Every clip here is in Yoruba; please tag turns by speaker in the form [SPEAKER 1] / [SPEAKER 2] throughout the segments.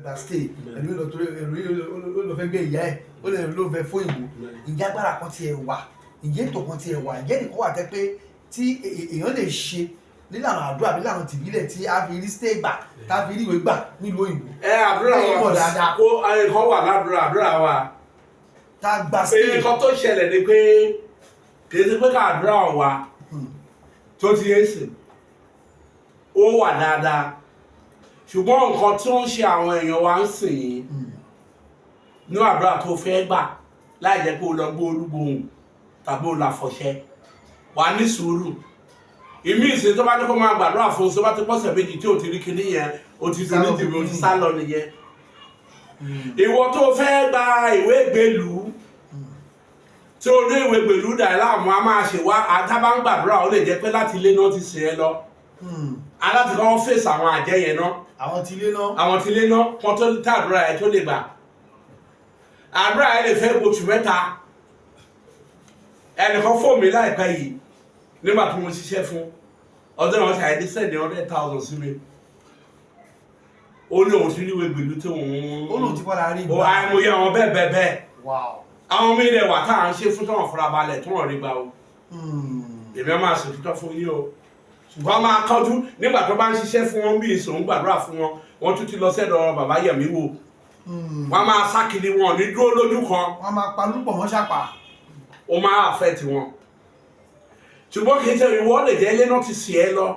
[SPEAKER 1] gba stay ẹlòmíì lọ torí ẹlòmíì lọ fẹ́ gbé ìyá ẹ̀ ó lè ló fẹ́ fún ìbò ìjà agbára kan tiẹ̀ wà ìjẹ́ ètò kan tiẹ̀ wà ìjẹ́ nìkan wà tẹ́ pé tí èèyàn lè ṣe nílànà àdúrà àbí nílànà tìbílẹ̀ tí a fi rí stay gbà tá a fi rí ìwé gbà nílùú òyìnbó.
[SPEAKER 2] àdúrà wa kó ẹ̀kọ́ wà ládùúrà àdúrà wa.
[SPEAKER 1] tá a gba stay.
[SPEAKER 2] nǹkan tó ṣẹlẹ̀ ni pé kì í ṣe pé ká àdúrà wa tó ti yé sìn ó wà dáadáa ṣùgbọ́n nǹkan tí wọ́n ń ṣe àwọn èèyàn wa ń sìn yìí ní àdúrà tó fẹ́ gbà láì jẹ́ pé o lọ gbé olúgbòhùn tàbí o là fọṣẹ wà ní sùúrù ìmí ìsìn tó bá ní kó máa gbàdúrà fún un tó bá ti pọ̀sẹ̀ méjì tí o ti rí kinní yẹn o ti fi ní tìbí o ti sá lọ nìyẹn ìwọ tó fẹ́ gba ìwé ìgbélùú tí o ní ìwé ìgbélùú dà láàmú a máa ṣe wá àtàbá ń gbàdúrà ó lè jẹ́ pé láti ilé náà ti sìn ẹ́ lọ aláti kọ́ fèsì àwọn àjẹ́ yẹn náà àwọn ti lé náà wọ́n tó tá àdúrà ẹ̀ tó lè gbà àdúrà ẹ̀ lè fẹ́ oṣù mẹ́ta ẹnìkan fóònù mi láìpẹ́ yìí nígbà tí mo ṣiṣẹ́ fún ọdún náà ṣe àìdí sẹ́ẹ̀dì 100,000 sí mi ó ní òun ti ríwé gbèlú tí òun
[SPEAKER 1] ó lòun ti padà rí
[SPEAKER 2] gbà àìmọye àwọn bẹ́ẹ̀ àwọn mi rẹ̀ wà tá à ń ṣe fún tọ́wọ̀n fúnra balẹ̀ tó wọ́n rí gbà o èmi máa ṣètútọ́ fún yín o ṣùgbọ́n máa kánjú nígbà tó bá ń ṣiṣẹ́ fún wọn bí ìṣòro gbàdúrà fún wọn wọ́n tún ti lọ sẹ́dọ̀ bàbá yẹ̀mí wò wọ́n máa sákìlì wọn ní dúró lójú kan
[SPEAKER 1] wọ́n máa pa lúpọ̀ mọ́ ṣàpà
[SPEAKER 2] ó máa affect wọn ṣùgbọ́n kì í ṣe ìwọ lè jẹ́ ilé náà ti sì ẹ́ lọ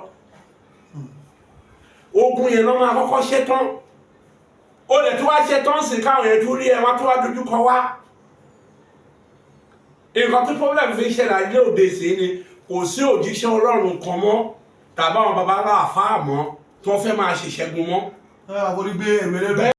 [SPEAKER 2] ogun yẹn lọ́ máa kọ́kọ́ ṣe tán ó lè tún wá ṣe tán sí káwọn yẹn tún rí ẹ wá tún wá dojú kọ wá nǹkan tí problem fi ṣẹlẹ̀ ilé òde sí ni kò sí òjíṣẹ́ Ọlọ́run kan mọ́ tàbí àwọn babaláwo àfáà mọ́ tó fẹ́ máa ṣe ìṣẹ́gun mọ́.
[SPEAKER 1] àforígbé èmèrè bẹ́ẹ̀.